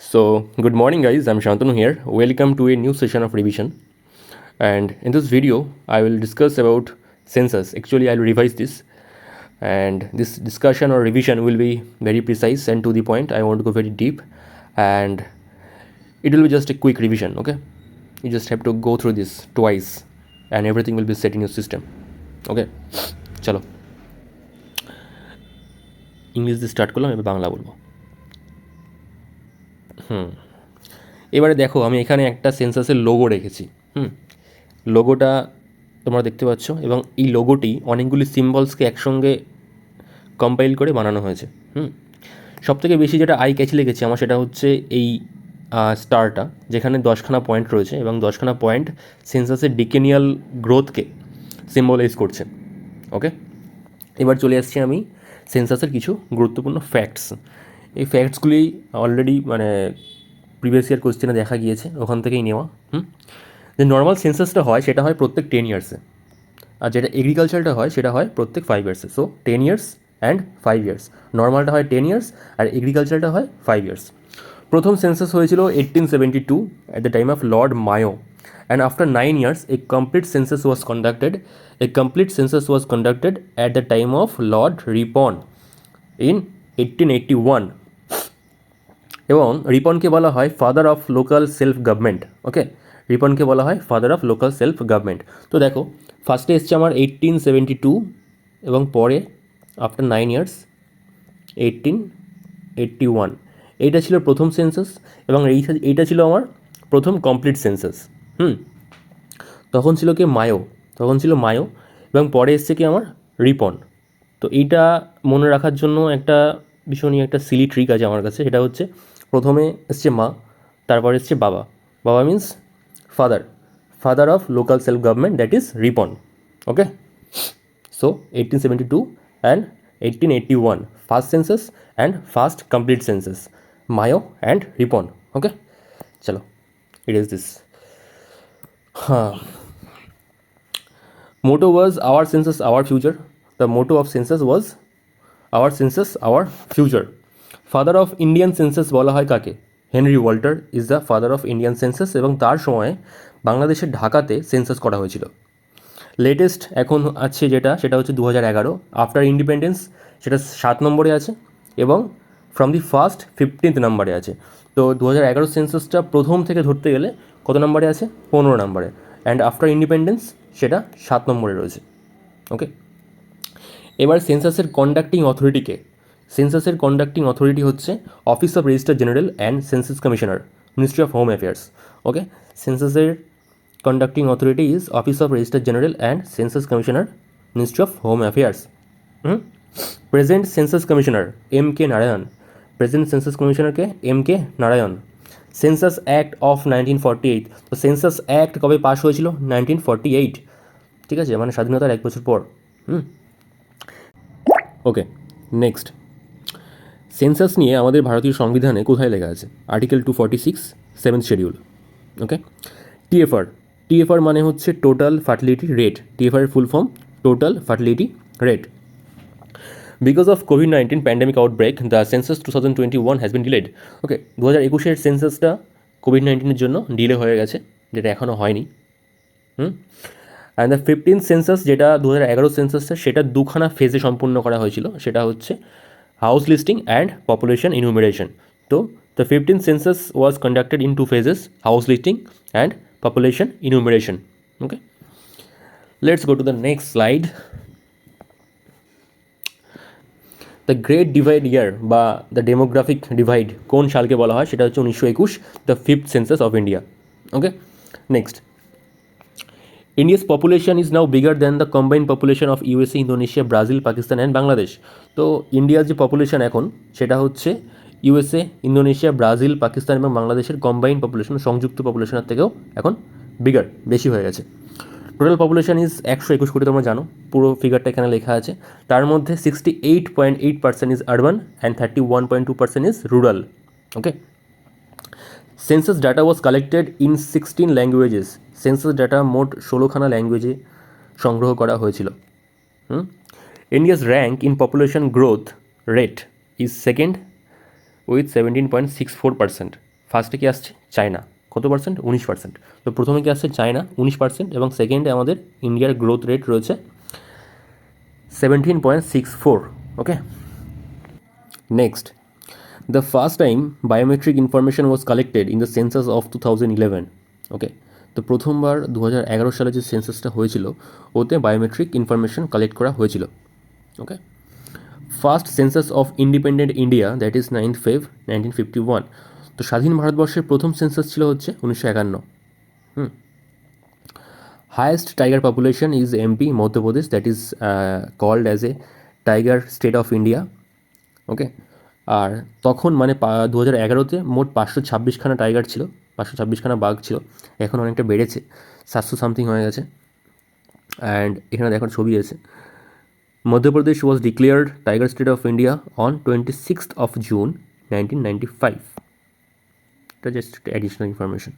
So, good morning, guys. I'm Shantanu here. Welcome to a new session of revision. And in this video, I will discuss about census. Actually, I'll revise this, and this discussion or revision will be very precise and to the point. I want to go very deep, and it will be just a quick revision. Okay, you just have to go through this twice, and everything will be set in your system. Okay, চলো English দিয়ে start করলাম, এবার বাংলা বলবো। এবারে দেখো, আমি এখানে একটা সেন্সাসের লোগো রেখেছি। লোগোটা তোমরা দেখতে পাচ্ছ, এবং এই লোগোটি অনেকগুলি সিম্বলসকে একসঙ্গে কম্পাইল করে বানানো হয়েছে। সবথেকে বেশি যেটা আই ক্যাচি লেগেছে আমার, সেটা হচ্ছে এই স্টারটা, যেখানে 10খানা পয়েন্ট রয়েছে, এবং 10খানা পয়েন্ট সেন্সাসের ডিকেনিয়াল গ্রোথকে সিম্বলাইজ করছে। ওকে, এবার চলে আসছি আমি সেন্সাসের কিছু গুরুত্বপূর্ণ ফ্যাক্টস। এই ফ্যাক্টসগুলি অলরেডি প্রিভিয়াস ইয়ার কোশ্চেনে দেখা গিয়েছে, ওখান থেকেই নেওয়া। যে নর্মাল সেন্সাসটা হয় সেটা হয় প্রত্যেক 10 ইয়ার্সে, আর যেটা এগ্রিকালচারটা হয় সেটা হয় প্রত্যেক 5 ইয়ার্সে। So 10 years and 5 years. নর্মালটা হয় 10 ইয়ার্স আর এগ্রিকালচারটা হয় 5 ইয়ার্স। প্রথম সেন্সাস হয়েছিল 1872 at the time of Lord Mayo, and after 9 years a complete census was conducted. A complete census was conducted at the time of Lord Ripon in 1881। এবং রিপনকে বলা হয় father of local self government. Okay, রিপনকে বলা হয় father of local self government. তো দেখো, ফার্স্টে এসছে আমার 1872, এবং পরে আফটার 9 ইয়ার্স 1881। এইটা ছিল প্রথম সেন্সাস, এবং এইটা ছিল আমার প্রথম কমপ্লিট সেন্সাস। তখন ছিল কি মায়ো, এবং পরে এসছে কি আমার রিপন। তো এইটা মনে রাখার জন্য একটা ভীষণই একটা সিলি ট্রিক আছে আমার কাছে, সেটা হচ্ছে প্রথমে এসছে মা, তারপরে এসছে বাবা। বাবা means father of local self government, that is Ripon. Okay, so 1872 and 1881 first census and first complete census, Mayo and Ripon. Okay, চলো it is this. Motto was our census, our future. The motto of census was our census, our future. Father of Indian census বলা হয় কাকে? Henry Walter is the father of Indian census, এবং তার সময়ে বাংলাদেশের ঢাকাতে census করা হয়েছিল। লেটেস্ট এখন আছে সেটা হচ্ছে 2011 আফটার ইন্ডিপেন্ডেন্স, সেটা 7 নম্বরে আছে, এবং ফ্রম দি ফার্স্ট 15th নম্বরে আছে। তো 2011 সেন্সাসটা প্রথম থেকে ধরতে গেলে কত নম্বরে আছে? 15 নম্বরে, অ্যান্ড আফটার ইন্ডিপেন্ডেন্স সেটা 7 নম্বরে রয়েছে। ওকে, এবার সেন্সাসের কন্ডাক্টিং অথরিটিকে, সেন্সাসের কন্ডাক্টিং অথরিটি হচ্ছে office of registrar general and census commissioner, ministry of home affairs. Okay, সেন্সাসের conducting authority is office of registrar general and census commissioner, ministry of home affairs. Present census commissioner M K Narayan, present census কমিশনারকে M K Narayan. Census act of 1948, তো census act কবে pass হয়েছিল? 1948, ঠিক আছে, মানে স্বাধীনতার 1 বছর পর। ওকে, নেক্সট, সেন্সাস নিয়ে আমাদের ভারতীয় সংবিধানে কোথায় লেখা আছে? Article 246, 7th schedule. ওকে, টিএফআর মানে হচ্ছে টোটাল ফার্টিলিটি রেট। টিএফআর এর full form total fertility rate. Because of কোভিড-19 pandemic outbreak, the census 2021 has been delayed. Okay, 2021 সেন্সাসটা কোভিড-19-এর জন্য ডিলে হয়ে গেছে, যেটা এখনও হয়নি। অ্যান্ড দ্য 15th সেন্সাস, যেটা 2011 সেন্সাসটা, সেটা 2খানা ফেজে সম্পূর্ণ করা হয়েছিল। সেটা হচ্ছে house listing and population enumeration. তো the 15th census was conducted in 2 phases, house listing and population enumeration. Okay, let's go to the next slide. The great divide year বা দ্য ডেমোগ্রাফিক ডিভাইড কোন সালকে বলা হয়? সেটা হচ্ছে 1921, the 5th census of India. Okay, next, India's population is now bigger than the combined population of USA, Indonesia, Brazil, Pakistan and Bangladesh. তো ইন্ডিয়ার যে population এখন, সেটা হচ্ছে ইউএসএ, ইন্দোনেশিয়া, ব্রাজিল, পাকিস্তান এবং বাংলাদেশের কম্বাইন্ড পপুলেশন, সংযুক্ত পপুলেশনের থেকেও এখন বিগার, বেশি হয়ে গেছে। টোটাল পপুলেশন ইজ 121 কোটি, তোমরা জানো, পুরো ফিগারটা এখানে লেখা আছে। তার মধ্যে 68.8% is urban and 31.2% is rural. Okay, census data was collected in 16 languages. Census data মোট 16খানা ল্যাঙ্গুয়েজে সংগ্রহ করা হয়েছিল। India's rank in population growth rate is second with 17.64%। ফার্স্টে কি আসছে? চায়না। কত পার্সেন্ট? 19%। তো প্রথমে কি আসছে? চায়না 19%, এবং সেকেন্ডে আমাদের ইন্ডিয়ার গ্রোথ রেট রয়েছে 17.64। Okay, next, the first time biometric information was collected in the census of 2011। Okay, তো প্রথমবার 2011 সালে যে সেন্সাসটা হয়েছিল ওতে বায়োমেট্রিক ইনফরমেশন কালেক্ট করা হয়েছিল। Okay, first census of independent India, that is 9th Feb 1951। তো স্বাধীন ভারতবর্ষের প্রথম সেন্সাস ছিল হচ্ছে 1951। Highest tiger population is MP, Madhya Pradesh, that is called as a tiger state of India. Okay, আর তখন মানে 2011-তে মোট 526খানা টাইগার ছিল, 526খানা বাঘ ছিল। এখন অনেকটা বেড়েছে, 700 সামথিং হয়ে গেছে। অ্যান্ড এখানে দেখার ছবি আছে। Madhya Pradesh was declared tiger state of India on 26th of June 1995। এটা জাস্ট অ্যাডিশনাল ইনফরমেশন।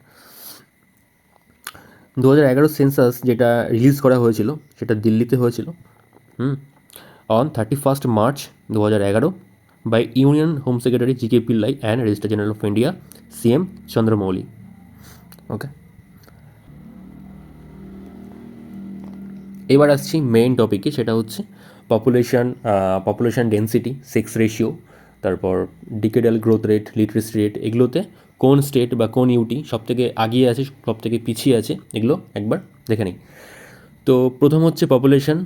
2011 সেন্সাস যেটা রিলিজ করা হয়েছিল সেটা দিল্লিতে হয়েছিল on 31st March 2011 by union home secretary G K Pillai and registrar general of India CM Chandramouli. Okay, এবার আসছি main টপিকে, সেটা হচ্ছে পপুলেশন ডেন্সিটি, সেক্স রেশিও, তারপর ডিকেডাল গ্রোথ রেট, লিটারেসি রেট, এগুলোতে কোন স্টেট বা কোন ইউটি সবথেকে আগিয়ে আছে, সবথেকে পিছিয়ে আছে, এগুলো একবার দেখে নিই। তো প্রথম হচ্ছে পপুলেশন,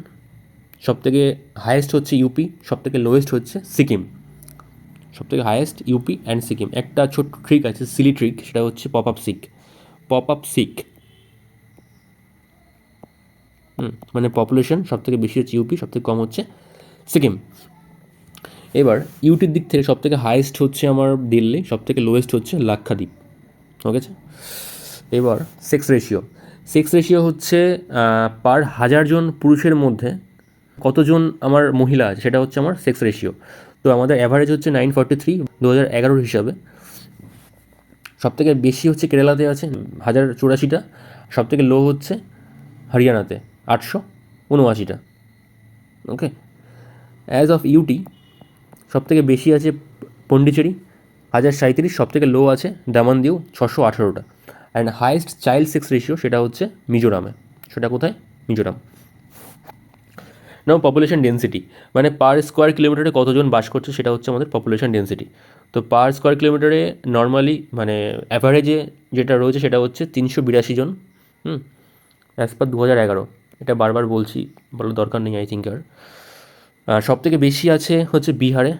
সবথেকে হায়েস্ট হচ্ছে ইউপি, সবথেকে লোয়েস্ট হচ্ছে সিকিম। সবথেকে হায়েস্ট ইউপি অ্যান্ড সিকিম। একটা ছোট্ট ট্রিক আছে, সিলি ট্রিক, সেটা হচ্ছে পপ আপ সিক। মানে পপুলেশন সবথেকে বেশি হচ্ছে ইউপি, সবথেকে কম হচ্ছে সিকিম। এবার ইউটির দিক থেকে সবথেকে হায়েস্ট হচ্ছে আমার দিল্লি, সবথেকে লোয়েস্ট হচ্ছে লাক্ষাদ্বীপ। ওকে, এবার সেক্স রেশিও হচ্ছে পার 1000 জন পুরুষের মধ্যে কতজন আমার মহিলা আছে, সেটা হচ্ছে আমার সেক্স রেশিও। তো আমাদের অ্যাভারেজ হচ্ছে 943 2011 হিসাবে। সবথেকে বেশি হচ্ছে কেরালাতে আছে 1084টা, সবথেকে লো হচ্ছে হরিয়ানাতে 879টা। ওকে, অ্যাজ অফ ইউটি সবথেকে বেশি আছে পন্ডিচেরি 1037, সবথেকে লো আছে দামনদিউ 618টা। And highest child sex ratio সেটা হচ্ছে মিজোরামে। সেটা কোথায়? মিজোরাম। নাও পপুলেশন ডেন্সিটি, মানে পার স্কোয়ার কিলোমিটারে কতজন বাস করছে সেটা হচ্ছে আমাদের পপুলেশন ডেন্সিটি। তো পার স্কোয়ার কিলোমিটারে নর্মালি মানে অ্যাভারেজে যেটা রয়েছে সেটা হচ্ছে 382 জন, অ্যাজ পার 2011। এটা বারবার বলছি, বলার দরকার নেই আই থিঙ্ক আর। সবথেকে বেশি আছে হচ্ছে বিহারে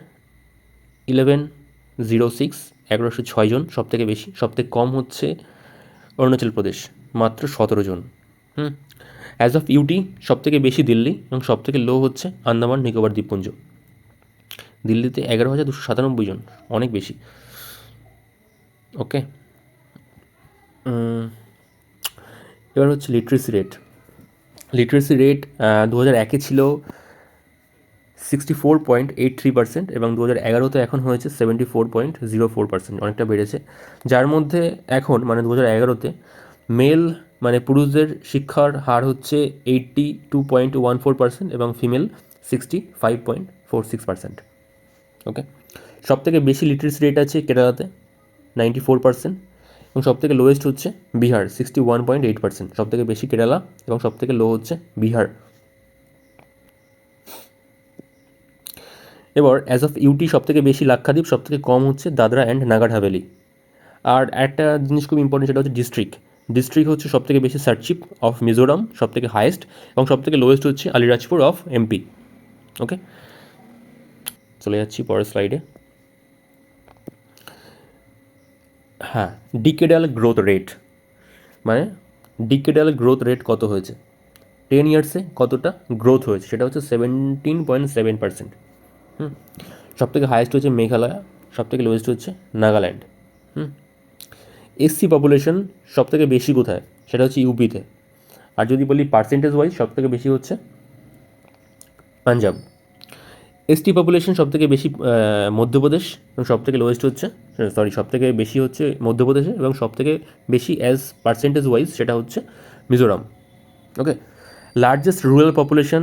1106, 1106 জন সবথেকে বেশি। সবথেকে কম হচ্ছে অরুণাচল প্রদেশ, মাত্র 17 জন। অ্যাজ অফ ইউটি সবথেকে বেশি দিল্লি, এবং সবথেকে লো হচ্ছে আন্দামান নিকোবর দ্বীপপুঞ্জ। দিল্লিতে 11,297 জন, অনেক বেশি। ওকে, এবার হচ্ছে লিটারেসি রেট। 2001 ছিল 64.83%, এবং 2011-তে এখন হয়েছে 74.04%, অনেকটা বেড়েছে। যার মধ্যে এখন মানে 2011-তে মেল মানে পুরুষদের শিক্ষার হার হচ্ছে 82.14%, এবং ফিমেল 65.46%। ওকে, সবথেকে বেশি লিটারেসি রেট আছে কেরালাতে 94%, এবং সবথেকে লোয়েস্ট হচ্ছে বিহার 61.8%। সবথেকে বেশি কেরালা এবং সবথেকে লো হচ্ছে বিহার। এবার অ্যাজ অফ ইউটি সবথেকে বেশি লাক্ষাদ্বীপ, সবথেকে কম হচ্ছে দাদরা অ্যান্ড নাগার হাভেলি। আর একটা জিনিস খুব ইম্পর্টেন্ট, সেটা হচ্ছে ডিস্ট্রিক্ট হচ্ছে সবথেকে বেশি সার্চিপ অফ মিজোরাম, সবথেকে হায়েস্ট, এবং সবথেকে লোয়েস্ট হচ্ছে আলিরাজপুর অফ এমপি। ওকে, চলে যাচ্ছি পরের স্লাইডে। হ্যাঁ, ডিকেডাল গ্রোথ রেট, মানে ডিকেডাল গ্রোথ রেট কত হয়েছে, 10 ইয়ার্সে কতটা গ্রোথ হয়েছে, সেটা হচ্ছে 17.7%। সবথেকে হায়েস্ট হচ্ছে মেঘালয়, সবথেকে লোয়েস্ট হচ্ছে নাগাল্যান্ড। এসসি পপুলেশন সবথেকে বেশি কোথায়, সেটা হচ্ছে ইউপিতে। আর যদি বলি পার্সেন্টেজ ওয়াইজ সবথেকে বেশি হচ্ছে পাঞ্জাব। এসটি পপুলেশন সবথেকে বেশি মধ্যপ্রদেশ, এবং সবথেকে লোয়েস্ট হচ্ছে সবথেকে বেশি হচ্ছে মধ্যপ্রদেশে, এবং সবথেকে বেশি অ্যাজ পার্সেন্টেজ ওয়াইজ সেটা হচ্ছে মিজোরাম। ওকে, লার্জেস্ট রুরাল পপুলেশন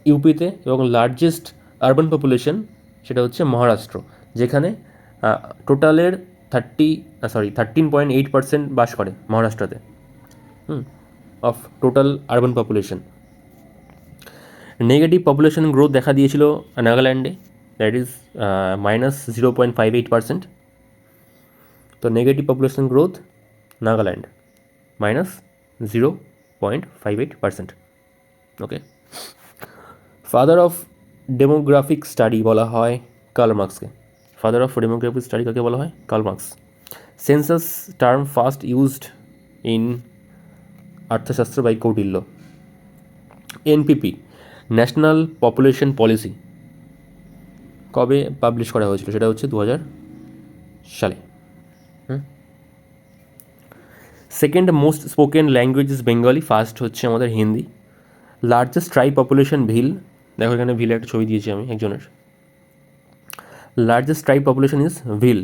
ইউপিতে, এবং লার্জেস্ট আরবান পপুলেশন সেটা হচ্ছে মহারাষ্ট্র, যেখানে টোটালের 13.8% বাস করে মহারাষ্ট্রতে of total urban population. Negative population growth দেখা দিয়েছিল নাগাল্যান্ডে, দ্যাট ইজ -0.58%। তো negative population growth Nagaland -0.58%। Okay, father of demographic study বলা হয় কার্ল মার্কসকে। ফাদার অফ ডেমোগ্রাফিক স্টাডি কাকে বলা হয়? Karl Marx. Census term first used in Arthashastra by Kautilya. NPP national population policy কবে পাবলিশ করা হয়েছিল? সেটা হচ্ছে 2000 সালে। Second most spoken language is Bengali, first হচ্ছে আমাদের Hindi. Largest tribe population Bhil, দেখো এখানে ভিলে একটা ছবি দিয়েছি আমি একজনের। Largest tribe population is Bhil.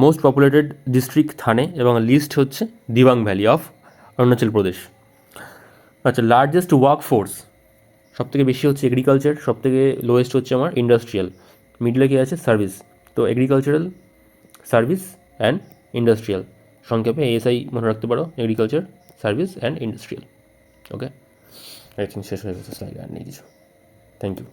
Most populated district Thane এবং লিস্ট হচ্ছে দিবাং ভ্যালি অফ অরুণাচল প্রদেশ। আচ্ছা, লার্জেস্ট ওয়ার্ক ফোর্স, সবথেকে বেশি হচ্ছে এগ্রিকালচার, সবথেকে লোয়েস্ট হচ্ছে আমার ইন্ডাস্ট্রিয়াল, মিডলে কি আছে? সার্ভিস। তো এগ্রিকালচারাল, সার্ভিস অ্যান্ড ইন্ডাস্ট্রিয়াল, সংক্ষেপে এএসআই মনে রাখতে পারো, agriculture, service and industrial. Okay, I think শেষ হয়ে গেছে স্লাইড, আর নেই কিছু। Thank you.